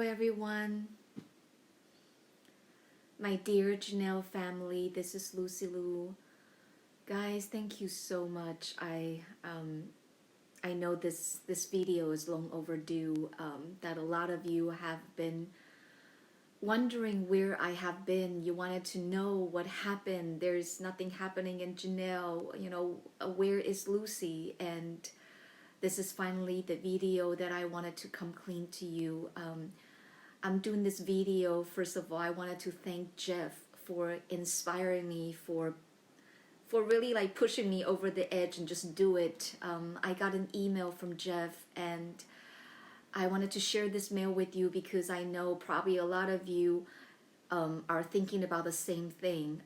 everyone. My dear GNEL family, this is Lucy Lou. Guys, thank you so much. I know this video is long overdue, that a lot of you have been wondering where I have been. You wanted to know what happened. There's nothing happening in GNEL. Where is Lucy? And this is finally the video that I wanted to come clean to you. I'm doing this video. First of all, I wanted to thank Jeff for inspiring me, for really like pushing me over the edge and just do it. I got an email from Jeff, and I wanted to share this mail with you because I know probably a lot of you are thinking about the same thing.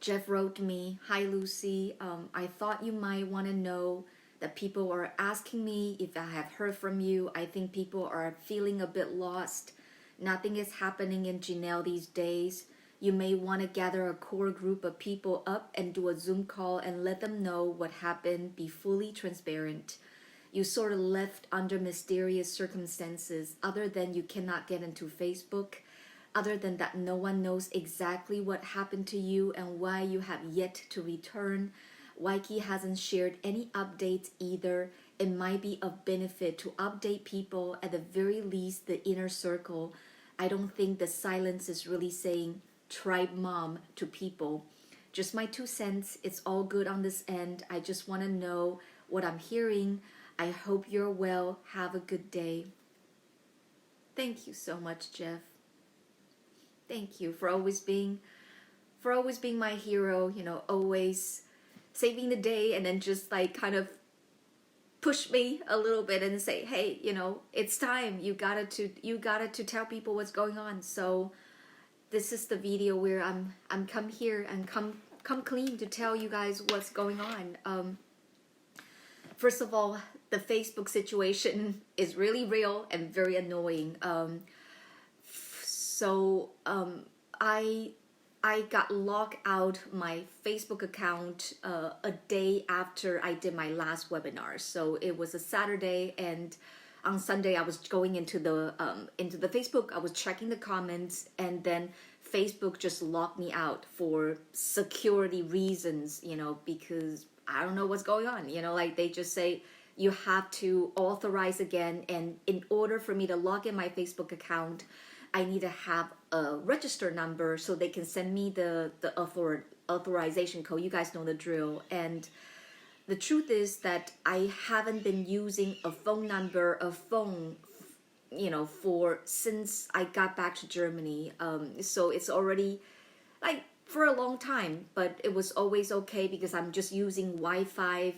Jeff wrote me, "Hi Lucy, I thought you might want to know that people are asking me if I have heard from you. I think people are feeling a bit lost. Nothing is happening in GNEL these days. You may want to gather a core group of people up and do a Zoom call and let them know what happened. Be fully transparent. You sort of left under mysterious circumstances, other than you cannot get into Facebook, other than that no one knows exactly what happened to you and why you have yet to return. Waikiki hasn't shared any updates either. It might be of benefit to update people, at the very least the inner circle. I don't think the silence is really saying tribe mom to people. Just my 2 cents. It's all good on this end. I just want to know what I'm hearing. I hope you're well. Have a good day." Thank you so much, Jeff. Thank you for always being my hero, always saving the day, and then just like kind of push me a little bit and say, hey, it's time. You gotta to tell people what's going on. So this is the video where I'm come here and come clean to tell you guys what's going on. First of all, the Facebook situation is really real and very annoying. I got logged out my Facebook account a day after I did my last webinar. So it was a Saturday, and on Sunday I was going into the Facebook. I was checking the comments, and then Facebook just locked me out for security reasons. Because I don't know what's going on. Like they just say you have to authorize again, and in order for me to log in my Facebook account, I need to have a register number so they can send me the authorization code. You guys know the drill. And the truth is that I haven't been using a phone number, since I got back to Germany. So it's already like for a long time, but it was always okay because I'm just using Wi-Fi.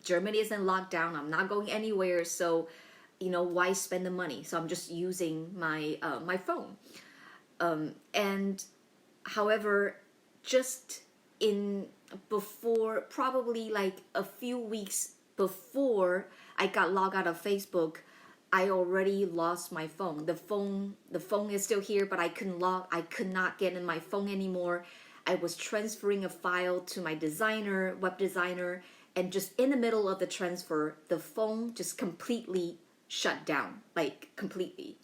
Germany isn't locked down. I'm not going anywhere. So why spend the money? So I'm just using my my phone. And however, just probably like a few weeks before I got logged out of Facebook, I already lost my phone. The phone is still here, but I could not get in my phone anymore. I was transferring a file to my web designer, and just in the middle of the transfer, the phone just completely shut down, like completely.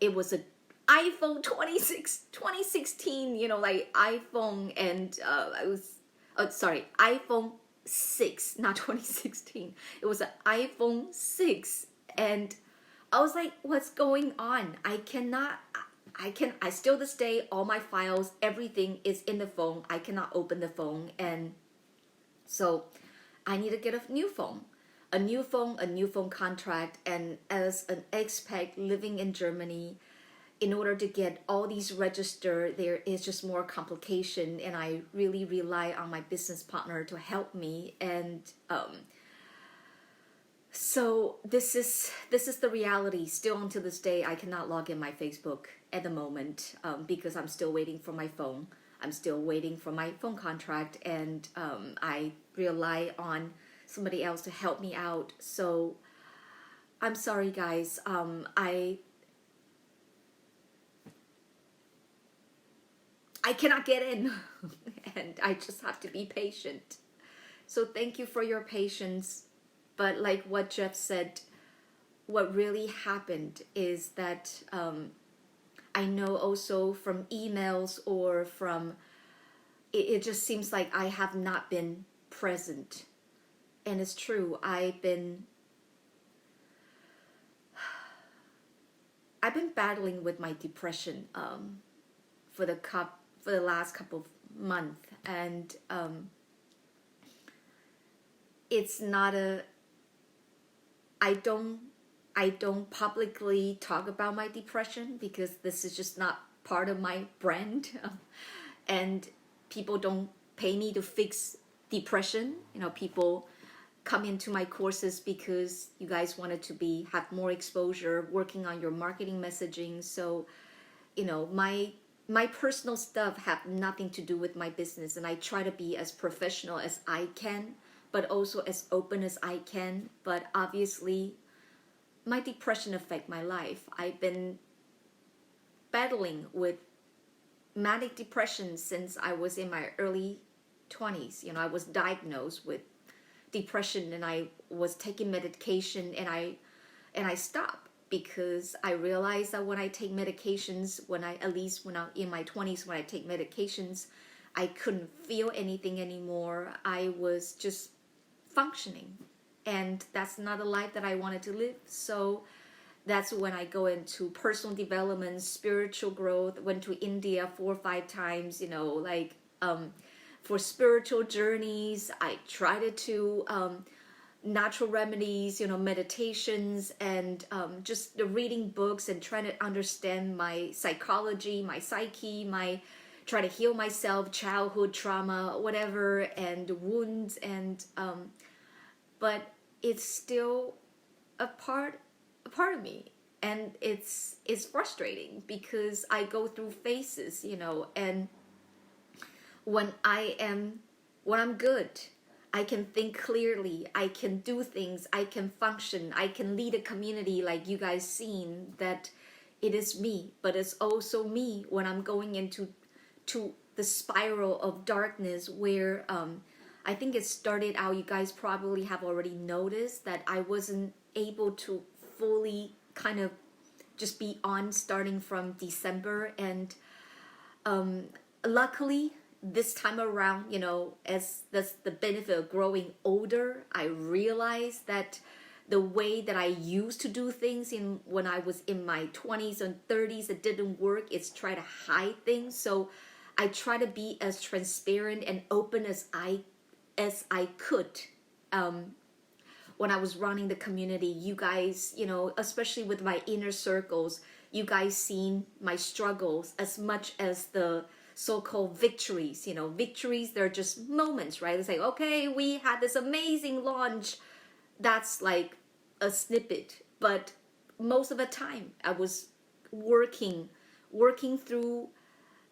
It was a iPhone 2016, like iPhone, and iPhone 6, not 2016. It was an iPhone 6, and I was like, what's going on? I still this day, all my files, everything is in the phone. I cannot open the phone, and so I need to get a new phone. A new phone contract, and as an expat living in Germany, in order to get all these registered, there is just more complication, and I really rely on my business partner to help me. And so this is the reality. Still until this day, I cannot log in my Facebook at the moment because I'm still waiting for my phone. I'm still waiting for my phone contract, and I rely on somebody else to help me out. So I'm sorry, guys. I cannot get in and I just have to be patient. So thank you for your patience. But like what Jeff said, what really happened is that I know also from emails or from it just seems like I have not been present. And it's true, I've been battling with my depression for the last couple of months, and it's not a I don't publicly talk about my depression because this is just not part of my brand. And people don't pay me to fix depression. People come into my courses because you guys wanted to have more exposure, working on your marketing messaging. So, my personal stuff have nothing to do with my business, and I try to be as professional as I can, but also as open as I can. But obviously, my depression affect my life. I've been battling with manic depression since I was in my early 20s. I was diagnosed with depression, and I was taking medication, and I stopped because I realized that when I take medications, at least when I'm in my 20s, when I take medications, I couldn't feel anything anymore. I was just functioning, and that's not a life that I wanted to live. So that's when I go into personal development, spiritual growth. Went to India 4 or 5 times, for spiritual journeys. I tried to natural remedies, meditations, and just the reading books and trying to understand my psychology, my psyche, try to heal myself, childhood trauma, whatever, and wounds, and but it's still a part of me, and it's frustrating because I go through phases, and when I'm good, I can think clearly, I can do things, I can function, I can lead a community like you guys seen, that it is me. But it's also me when I'm going into the spiral of darkness where I think it started out, you guys probably have already noticed that I wasn't able to fully kind of just be on starting from December. And luckily this time around, as that's the benefit of growing older, I realized that the way that I used to do things when I was in my 20s and 30s, it didn't work. It's try to hide things. So I try to be as transparent and open as I could. When I was running the community, you guys, especially with my inner circles, you guys seen my struggles as much as the so-called victories. Victories, they're just moments, right? It's like, okay, we had this amazing launch. That's like a snippet. But most of the time I was working through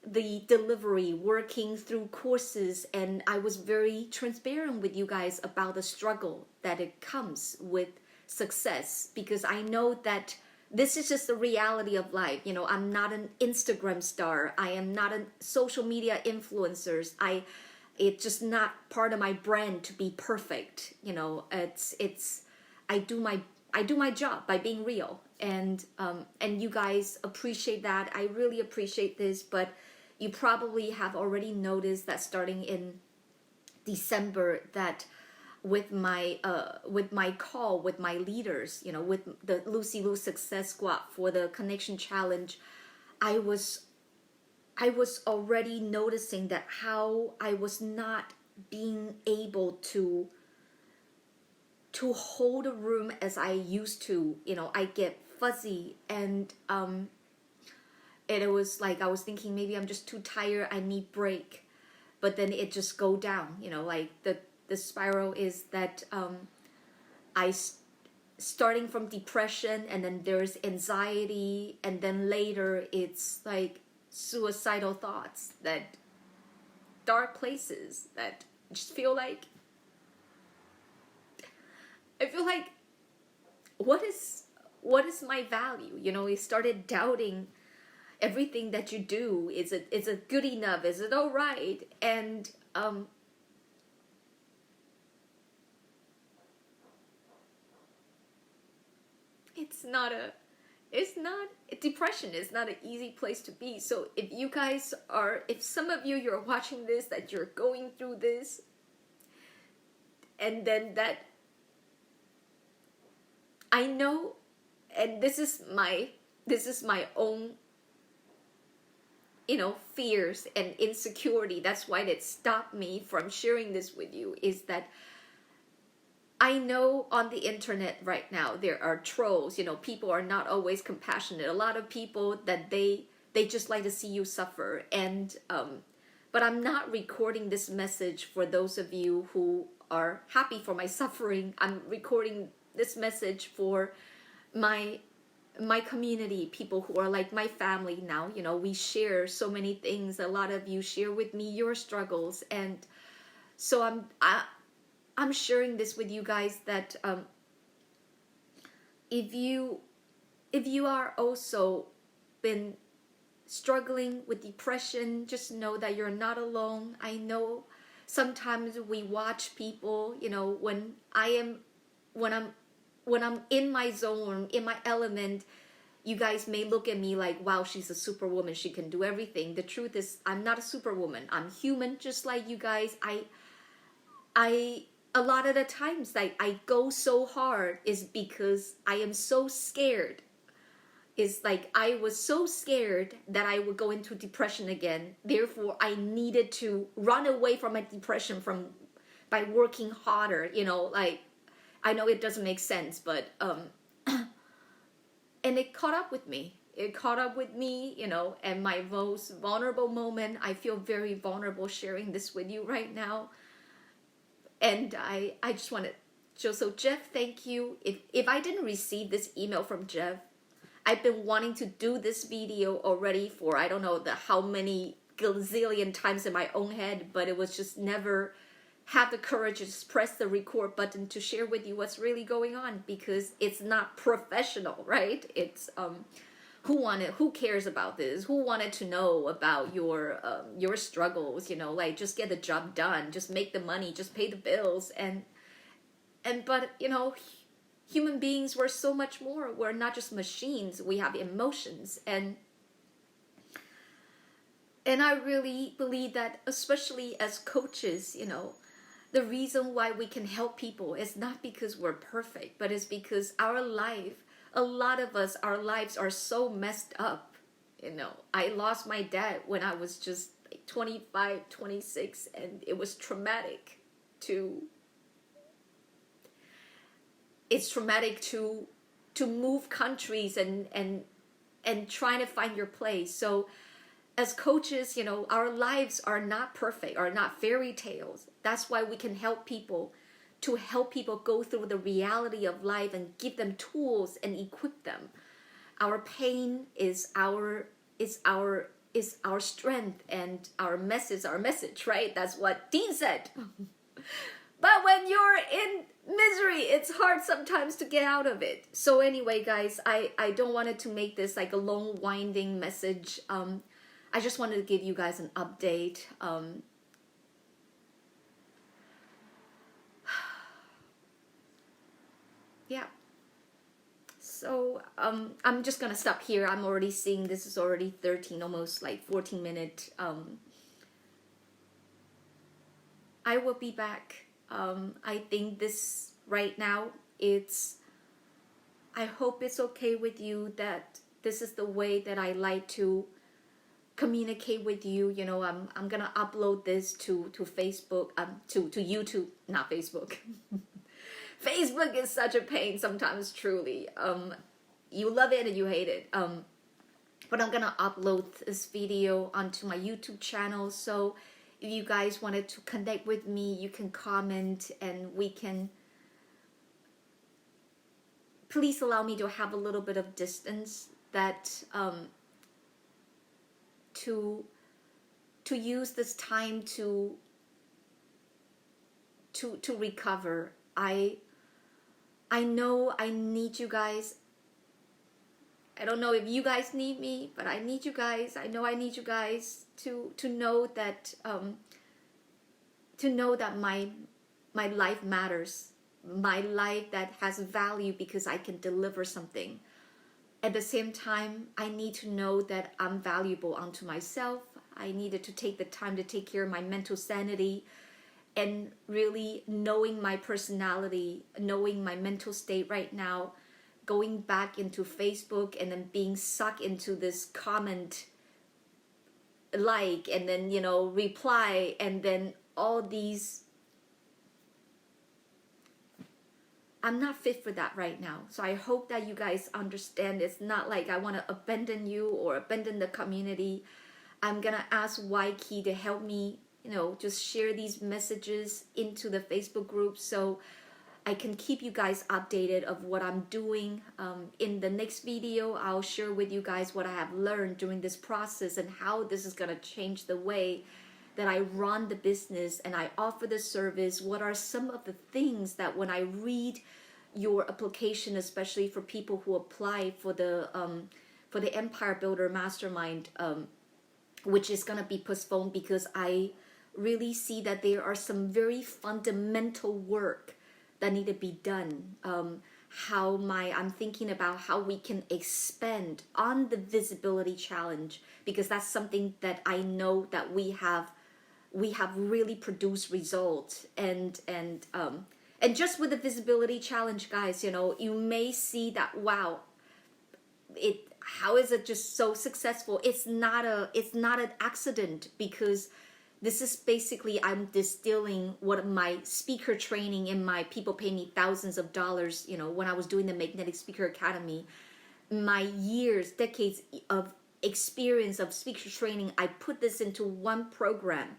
the delivery, working through courses, and I was very transparent with you guys about the struggle that it comes with success, because I know that this is just the reality of life. I'm not an Instagram star. I am not a social media influencer. It's just not part of my brand to be perfect. I do my job by being real, and you guys appreciate that. I really appreciate this. But you probably have already noticed that starting in December, that with my call with my leaders, with the Lucy Liu Success Squad for the Connection Challenge, I was already noticing that how I was not being able to hold a room as I used to. I get fuzzy, and it was like I was thinking maybe I'm just too tired, I need break. But then it just go down, like the spiral is that starting from depression, and then there's anxiety, and then later it's like suicidal thoughts, that dark places that just feel like what is my value? I started doubting everything that you do. Is it good enough? Is it all right? And depression is not an easy place to be. So if some of you're watching this, that you're going through this, and then that, I know, and this is my own, fears and insecurity. That's why it stopped me from sharing this with you, is that I know on the internet right now there are trolls. People are not always compassionate. A lot of people that they just like to see you suffer. And but I'm not recording this message for those of you who are happy for my suffering. I'm recording this message for my community, people who are like my family now. We share so many things. A lot of you share with me your struggles, and so I'm sharing this with you guys, that if you are also been struggling with depression, just know that you're not alone. I know sometimes we watch people, when I'm in my zone, in my element, you guys may look at me like, wow, she's a superwoman, she can do everything. The truth is, I'm not a superwoman. I'm human just like you guys. I a lot of the times I go so hard is because I am so scared. It's like I was so scared that I would go into depression again. Therefore, I needed to run away from my depression by working harder. Like, I know it doesn't make sense, but and it caught up with me. And my most vulnerable moment, I feel very vulnerable sharing this with you right now. And I just want to, so Jeff, thank you. If I didn't receive this email from Jeff, I've been wanting to do this video already for, I don't know how many gazillion times in my own head, but it was just never have the courage to just press the record button to share with you what's really going on, because it's not professional, right? It's who cares about this? Who wanted to know about your struggles? Like, just get the job done, just make the money, just pay the bills, but human beings, we're so much more. We're not just machines. We have emotions, and I really believe that, especially as coaches, the reason why we can help people is not because we're perfect, but it's because our life, a lot of us, our lives are so messed up. I lost my dad when I was just 25, 26, and it was traumatic it's traumatic to move countries and trying to find your place. So as coaches, our lives are not perfect, are not fairy tales. That's why we can help people, to help people go through the reality of life and give them tools and equip them. Our pain is our strength, and our mess is our message, right? That's what Dean said. But when you're in misery, it's hard sometimes to get out of it. So anyway, guys, I don't want it to make this like a long winding message. I just wanted to give you guys an update. Yeah. So I'm just gonna stop here. I'm already seeing this is already 13, almost like 14 minutes. I will be back. I think this right now, I hope it's okay with you that this is the way that I like to communicate with you. I'm gonna upload this to Facebook, to YouTube, not Facebook. Facebook is such a pain sometimes, truly. You love it and you hate it. But I'm gonna upload this video onto my YouTube channel. So if you guys wanted to connect with me, you can comment, and we can. Please allow me to have a little bit of distance, that to use this time to recover. I know I need you guys. I don't know if you guys need me, but I need you guys. I know I need you guys to know that my life matters. my life that has value because I can deliver something. At the same time, I need to know that I'm valuable unto myself. I needed to take the time to take care of my mental sanity, and really knowing my personality, knowing my mental state right now, going back into Facebook and then being sucked into this comment, like, and then, you know, reply, and then all these. I'm not fit for that right now. So I hope that you guys understand. It's not like I want to abandon you or abandon the community. I'm gonna ask YKey to help me, you know, just share these messages into the Facebook group so I can keep you guys updated of what I'm doing. In the next video, I'll share with you guys what I have learned during this process and how this is gonna change the way that I run the business and I offer the service. What are some of the things that when I read your application, especially for people who apply for the Empire Builder Mastermind, which is going to be postponed because I really see that there are some very fundamental work that need to be done. I'm thinking about how we can expand on the visibility challenge, because that's something that I know that we have really produced results. And just with the visibility challenge, guys, you know, you may see that, wow, how is it just so successful? It's not an accident, because this is basically, I'm distilling what my speaker training and my people pay me thousands of dollars, you know, when I was doing the Magnetic Speaker Academy, my years, decades of experience of speaker training, I put this into one program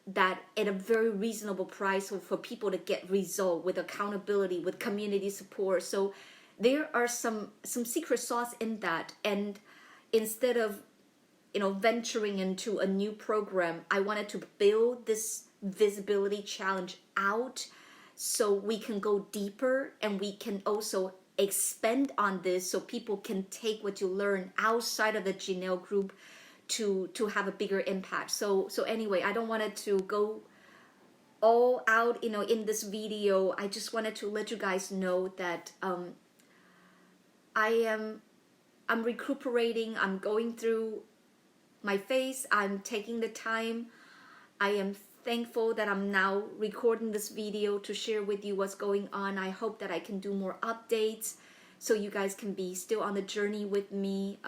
that at a very reasonable price for people to get result, with accountability, with community support. So there are some secret sauce in that. And instead of, you know, venturing into a new program, I wanted to build this visibility challenge out so we can go deeper, and we can also expand on this so people can take what you learn outside of the GNEL group to have a bigger impact. So anyway, I don't want it to go all out, you know, in this video. I just wanted to let you guys know that I'm recuperating. I'm going through my phase. I'm taking the time. I am thankful that I'm now recording this video to share with you what's going on. I hope that I can do more updates so you guys can be still on the journey with me.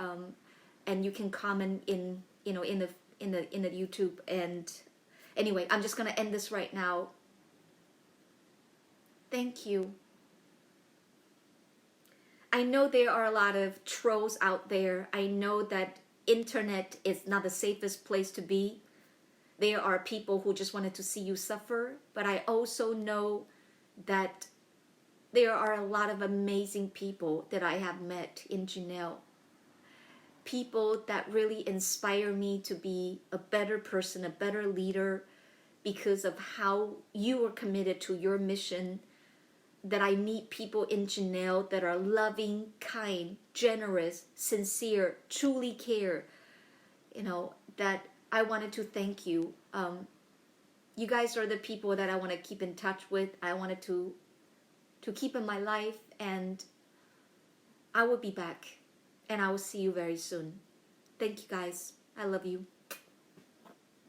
And you can comment in, you know, in the YouTube. And anyway, I'm just gonna end this right now. Thank you. I know there are a lot of trolls out there. I know that internet is not the safest place to be. There are people who just wanted to see you suffer, but I also know that there are a lot of amazing people that I have met in GNEL. People that really inspire me to be a better person, a better leader, because of how you are committed to your mission. That I meet people in GNEL that are loving, kind, generous, sincere, truly care. You know, that I wanted to thank you. You guys are the people that I want to keep in touch with. I wanted to keep in my life, and I will be back. And I will see you very soon. Thank you guys. I love you.